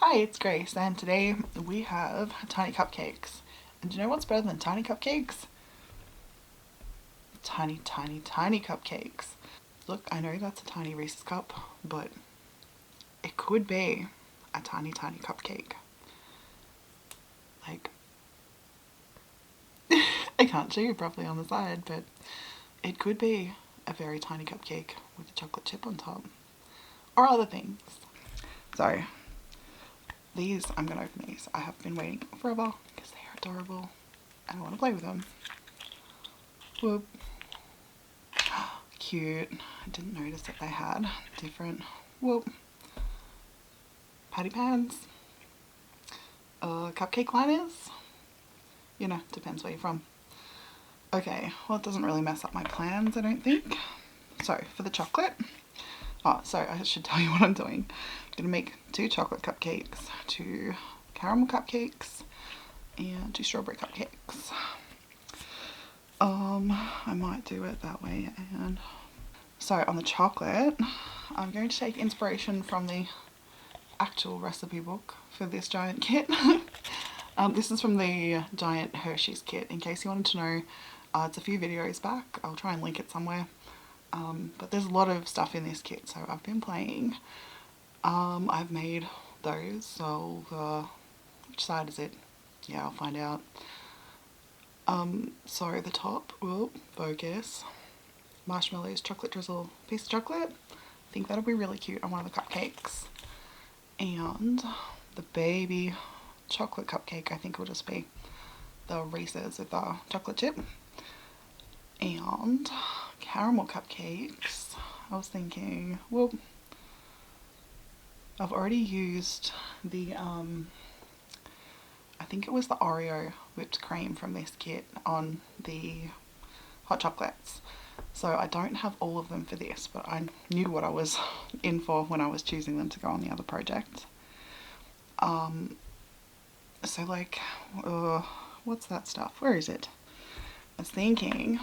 Hi, it's Grace, and today we have tiny cupcakes. And do you know what's better than tiny cupcakes? Tiny, tiny, tiny cupcakes. Look, I know that's a tiny Reese's cup, but it could be a tiny, tiny cupcake. Like, I can't show you properly on the side, but it could be a very tiny cupcake with a chocolate chip on top. Or other things. So, I'm going to open these. I have been waiting forever because they are adorable and I want to play with them. Whoop. Cute. I didn't notice that they had different, whoop, patty pans, cupcake liners. You know, depends where you're from. Okay, well it doesn't really mess up my plans, I don't think. So for the chocolate, I should tell you what I'm doing. I'm gonna make 2 chocolate cupcakes, 2 caramel cupcakes, and 2 strawberry cupcakes. I might do it that way. And so on the chocolate, I'm going to take inspiration from the actual recipe book for this giant kit. This is from the giant Hershey's kit, in case you wanted to know. It's a few videos back. I'll try and link it somewhere. But there's a lot of stuff in this kit, so I've been playing. I've made those, so which side is it? Yeah, I'll find out. So the top, focus, marshmallows, chocolate drizzle, piece of chocolate. I think that'll be really cute on one of the cupcakes. And the baby chocolate cupcake, I think will just be the Reese's with the chocolate chip. And caramel cupcakes, I was thinking, well, I've already used the, I think it was the Oreo whipped cream from this kit on the hot chocolates. So I don't have all of them for this, but I knew what I was in for when I was choosing them to go on the other project. So like, what's that stuff? Where is it? I was thinking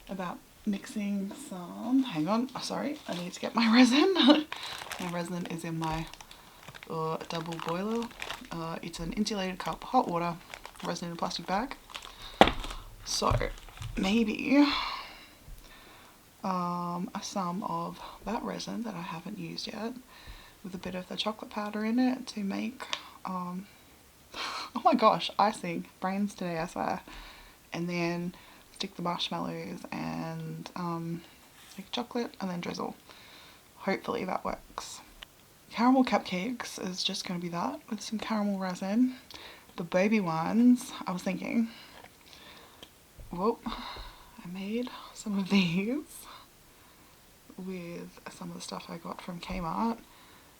about mixing some, hang on, sorry, I need to get my resin. My resin is in my double boiler. It's an insulated cup, hot water, resin in a plastic bag. So maybe some of that resin that I haven't used yet with a bit of the chocolate powder in it to make, oh my gosh, icing, brains today I swear. And then stick the marshmallows and make chocolate and then drizzle. Hopefully that works. Caramel cupcakes is just going to be that with some caramel resin. The baby ones, I was thinking, whoop, I made some of these with some of the stuff I got from K-mart.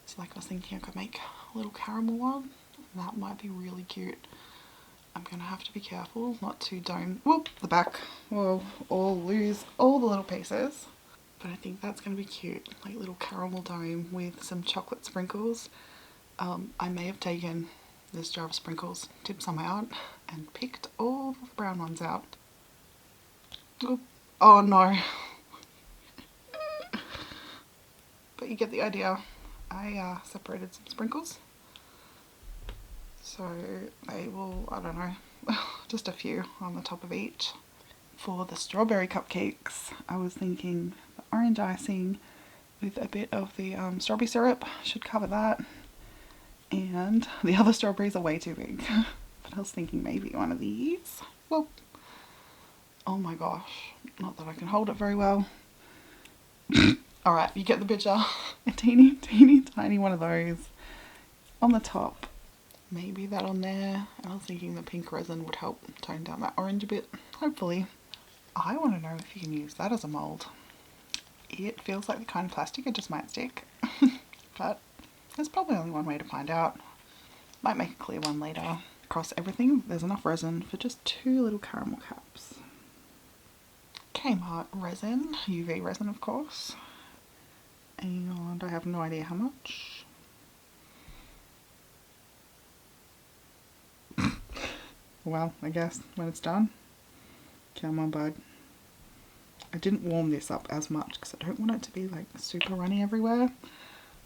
So like I was thinking I could make a little caramel one. That might be really cute. I'm gonna have to be careful not to whoop, the back will all lose all the little pieces. But I think that's gonna be cute, like little caramel dome with some chocolate sprinkles. I may have taken this jar of sprinkles, tipped some out, and picked all the brown ones out. Oop. Oh no. But you get the idea. I separated some sprinkles. So they will, I don't know, just a few on the top of each. For the strawberry cupcakes, I was thinking the orange icing with a bit of the strawberry syrup should cover that. And the other strawberries are way too big. But I was thinking maybe one of these. Whoop. Oh my gosh, not that I can hold it very well. Alright, you get the picture. A teeny, teeny, tiny one of those on the top. Maybe that on there. I was thinking the pink resin would help tone down that orange a bit, hopefully. I want to know if you can use that as a mould. It feels like the kind of plastic it just might stick. But there's probably only one way to find out. Might make a clear one later. Across everything, there's enough resin for just 2 little caramel caps. K-mart resin, UV resin of course. And I have no idea how much. Well, I guess when it's done. Come on, bud. I didn't warm this up as much because I don't want it to be like super runny everywhere.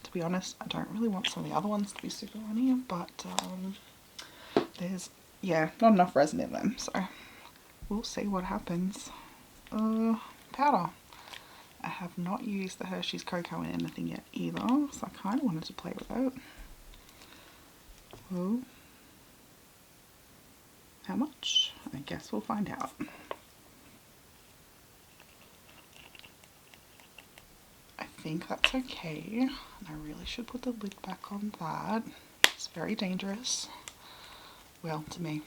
To be honest, I don't really want some of the other ones to be super runny, but there's, yeah, not enough resin in them, so we'll see what happens. Powder. I have not used the Hershey's Cocoa in anything yet either, so I kind of wanted to play with it. Oh, how much? I guess we'll find out. I think that's okay. And I really should put the lid back on that. It's very dangerous. Well, to me.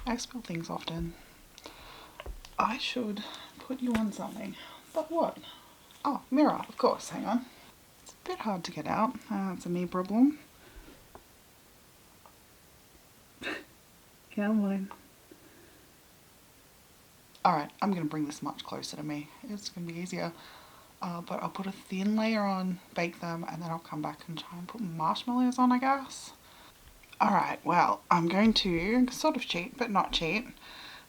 I spill things often. I should put you on something. But what? Oh, mirror, of course. Hang on. It's a bit hard to get out. It's a me problem. Come on. Alright, I'm going to bring this much closer to me. It's going to be easier. But I'll put a thin layer on, bake them, and then I'll come back and try and put marshmallows on, I guess. Alright, well, I'm going to sort of cheat, but not cheat,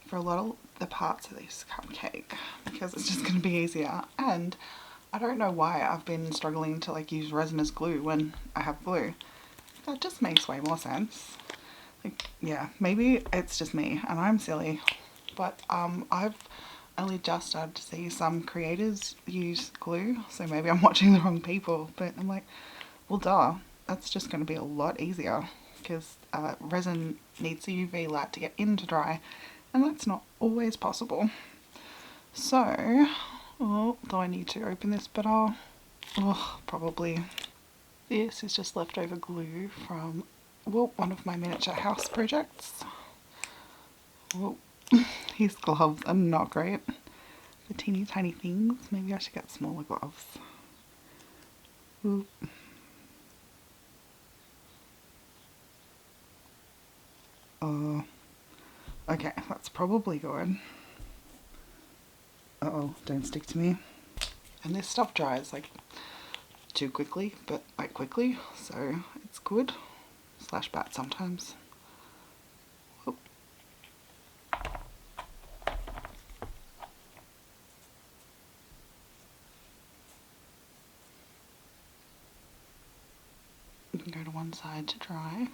for a lot of the parts of this cupcake, because it's just going to be easier. And I don't know why I've been struggling to like use resin as glue when I have glue. That just makes way more sense. Like, yeah, maybe it's just me and I'm silly, but I've only just started to see some creators use glue, so maybe I'm watching the wrong people, but I'm like, well duh, that's just going to be a lot easier, because resin needs the UV light to get in to dry, and that's not always possible. So, oh, do I need to open this bit off? Oh, probably. This is just leftover glue from, well, one of my miniature house projects. Oh, these gloves are not great. The teeny tiny things. Maybe I should get smaller gloves. Ooh. Oh, okay, that's probably good. Uh-oh, don't stick to me. And this stuff dries like too quickly, but like quickly, so it's good. Slash bad sometimes. Whoop. You can go to one side to dry.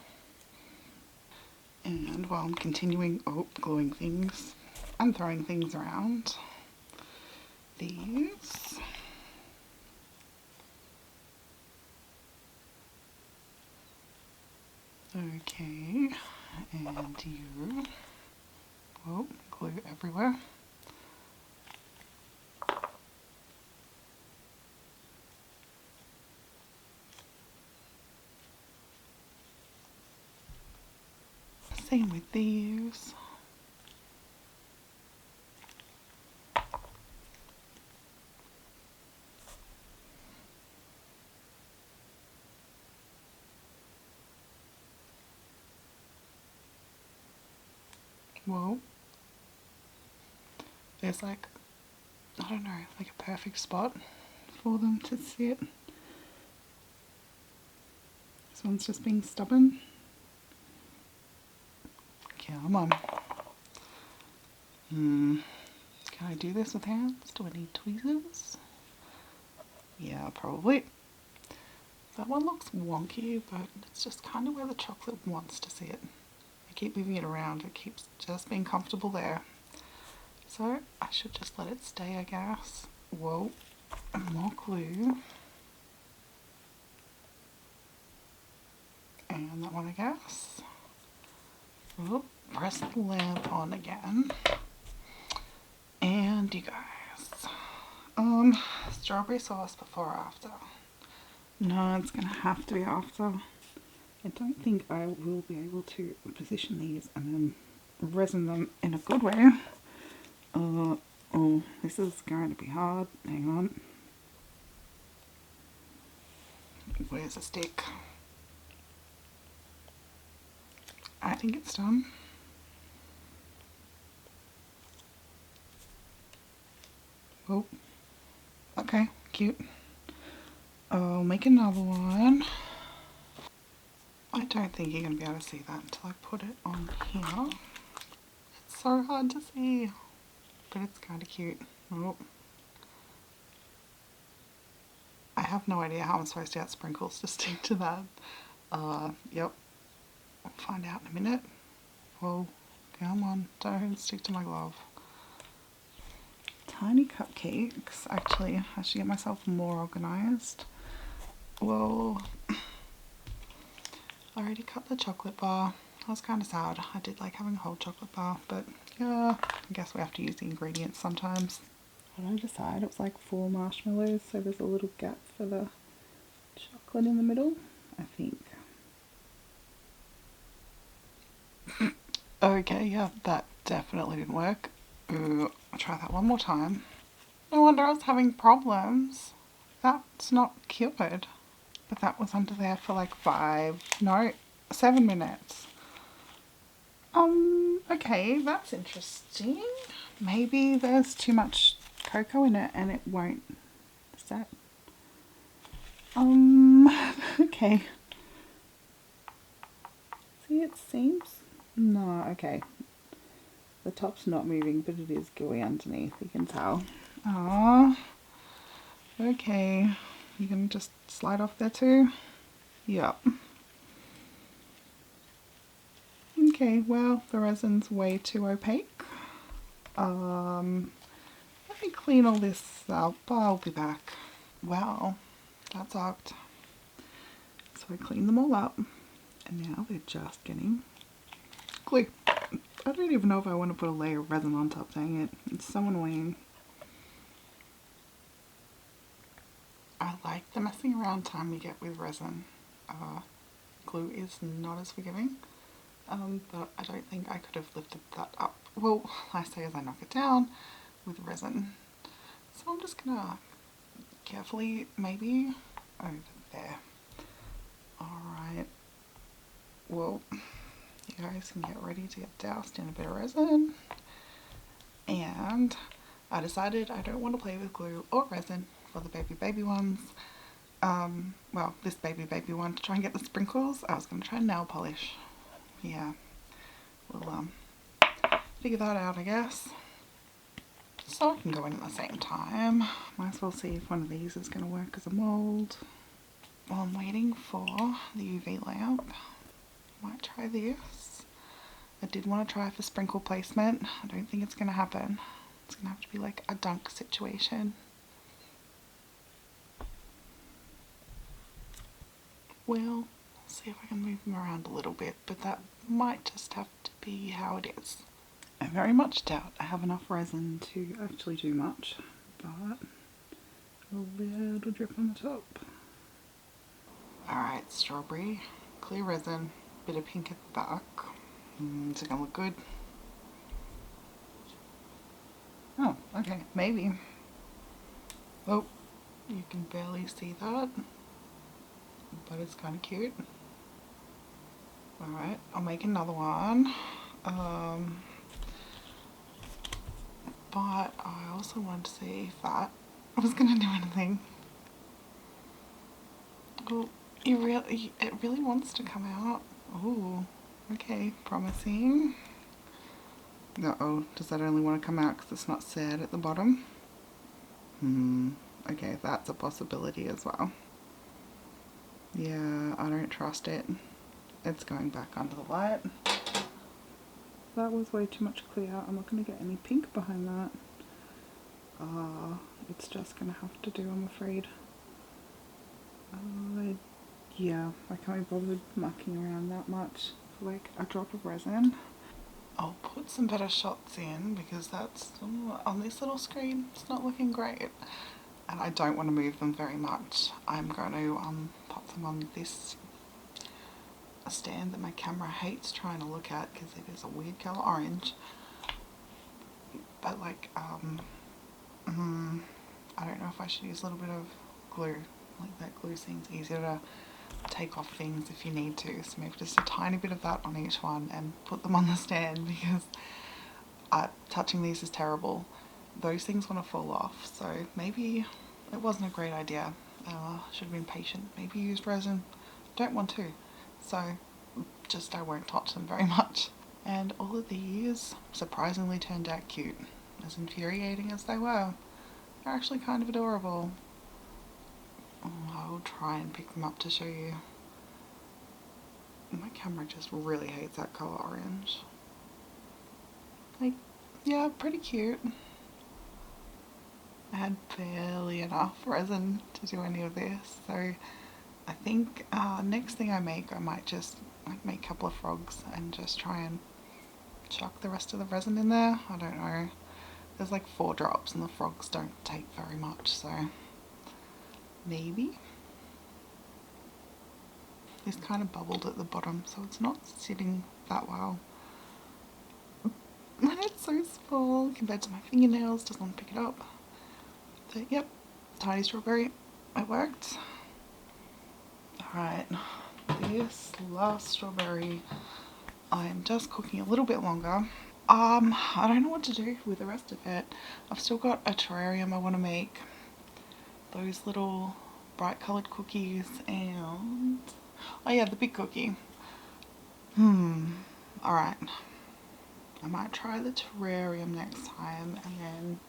And while I'm continuing, gluing things and throwing things around, these. Okay, and you. Whoa, glue everywhere. Same with these. Whoa. There's like, I don't know, like a perfect spot for them to sit. This one's just being stubborn. Come on. Can I do this with hands? Do I need tweezers? Yeah, probably. That one looks wonky, but it's just kind of where the chocolate wants to sit. I keep moving it around, it keeps just being comfortable there. So I should just let it stay, I guess. Whoa, and more glue. And that one, I guess. Whoop, press the lamp on again. And you guys. Strawberry sauce before or after? No, it's gonna have to be after. I don't think I will be able to position these and then resin them in a good way. Oh, this is going to be hard. Hang on. Where's the stick? I think it's done. Oh, okay, cute. I'll make another one. I don't think you're going to be able to see that until I put it on here. It's so hard to see, but it's kind of cute. Oh. I have no idea how I'm supposed to get sprinkles to stick to that. Yep. I'll find out in a minute. Whoa, come on, don't stick to my glove. Tiny cupcakes. Actually, I should get myself more organised. Whoa. I already cut the chocolate bar. I was kind of sad. I did like having a whole chocolate bar, but yeah, I guess we have to use the ingredients sometimes. What did I decide? It was like 4 marshmallows, so there's a little gap for the chocolate in the middle, I think. Okay, yeah, that definitely didn't work. Ooh, I'll try that one more time. No wonder I was having problems. That's not cured. But that was under there for like 7 minutes. Okay, that's interesting. Maybe there's too much cocoa in it and it won't set. Okay. See, it seems... No, okay. The top's not moving, but it is gooey underneath, you can tell. Ah, okay. You can just slide off there too? Yep. Okay, well, the resin's way too opaque. Let me clean all this up. I'll be back. Well, that sucked. So I cleaned them all up, and now they're just getting glue. I don't even know if I want to put a layer of resin on top, dang it. It's so annoying. I like the messing around time you get with resin. Glue is not as forgiving, but I don't think I could have lifted that up. Well, I say as I knock it down with resin. So I'm just gonna carefully, maybe over there. Alright, well, you guys can get ready to get doused in a bit of resin. And I decided I don't want to play with glue or resin for the baby ones. Well, this baby one, to try and get the sprinkles, I was going to try nail polish. Yeah, we'll figure that out, I guess. So I can go in at the same time. Might as well see if one of these is going to work as a mould. While I'm waiting for the UV lamp, might try this. I did want to try for sprinkle placement. I don't think it's going to happen. It's going to have to be like a dunk situation. Well, I'll see if I can move them around a little bit, but that might just have to be how it is. I very much doubt I have enough resin to actually do much, but a little drip on the top. Alright, strawberry, clear resin, bit of pink at the back. Is it gonna look good? Oh, okay, maybe. Oh, you can barely see that, but it's kind of cute. Alright, I'll make another one. But I also wanted to see if that was gonna do anything. Oh, it really wants to come out. Oh, okay, promising. Uh-oh, does that only want to come out because it's not set at the bottom? Okay, that's a possibility as well. Yeah, I don't trust it. It's going back under the light. That was way too much clear. I'm not going to get any pink behind that. It's just going to have to do, I'm afraid. Yeah, I can't be bothered mucking around that much for like a drop of resin. I'll put some better shots in because that's, on this little screen, it's not looking great. And I don't want to move them very much. I'm going to pop them on this stand that my camera hates trying to look at because it is a weird colour orange. But like, I don't know if I should use a little bit of glue. Like that glue seems easier to take off things if you need to. So maybe just a tiny bit of that on each one and put them on the stand because touching these is terrible. Those things want to fall off. So maybe it wasn't a great idea. Should have been patient. Maybe use resin. Don't want to. So just I won't touch them very much. And all of these surprisingly turned out cute. As infuriating as they were, they're actually kind of adorable. I'll try and pick them up to show you. My camera just really hates that colour orange. Like, yeah, pretty cute. I had barely enough resin to do any of this, so I think next thing I make, I might just like make a couple of frogs and just try and chuck the rest of the resin in there. I don't know. There's like 4 drops and the frogs don't take very much, so maybe. This kind of bubbled at the bottom, so it's not sitting that well. And it's so small compared to my fingernails, doesn't want to pick it up. So yep, tiny strawberry, it worked. Alright, this last strawberry, I'm just cooking a little bit longer. I don't know what to do with the rest of it. I've still got a terrarium I want to make. Those little bright coloured cookies and... oh yeah, the big cookie. Alright. I might try the terrarium next time and then...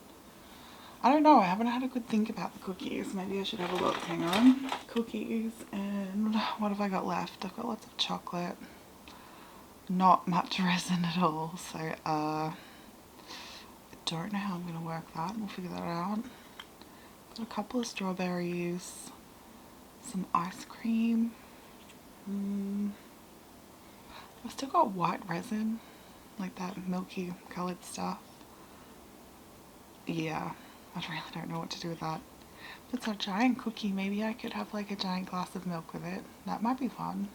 I don't know, I haven't had a good think about the cookies. Maybe I should have a look. Hang on. Cookies and what have I got left? I've got lots of chocolate. Not much resin at all, so I don't know how I'm going to work that. We'll figure that out. Got a couple of strawberries, some ice cream. I've still got white resin, like that milky coloured stuff. Yeah, I really don't know what to do with that. If it's a giant cookie, maybe I could have like a giant glass of milk with it. That might be fun.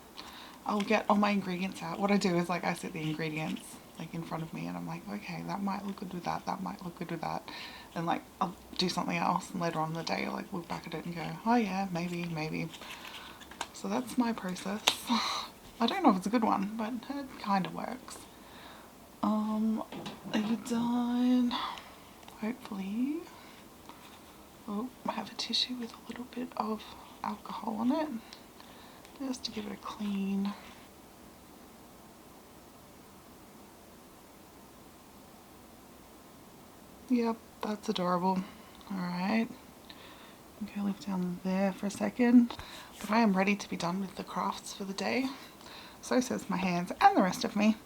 I'll get all my ingredients out. What I do is like I set the ingredients like in front of me and I'm like, okay, that might look good with that, that might look good with that. And like I'll do something else and later on in the day I'll like look back at it and go, oh yeah, maybe. So that's my process. I don't know if it's a good one, but it kind of works. Are you done? Hopefully. Oh, I have a tissue with a little bit of alcohol on it, just to give it a clean. Yep, that's adorable. Alright, I'm going to leave down there for a second. But I am ready to be done with the crafts for the day. So says my hands and the rest of me.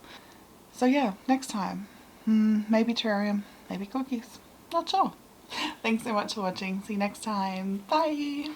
So yeah, next time, maybe terrarium, maybe cookies. Not sure. Thanks so much for watching. See you next time. Bye!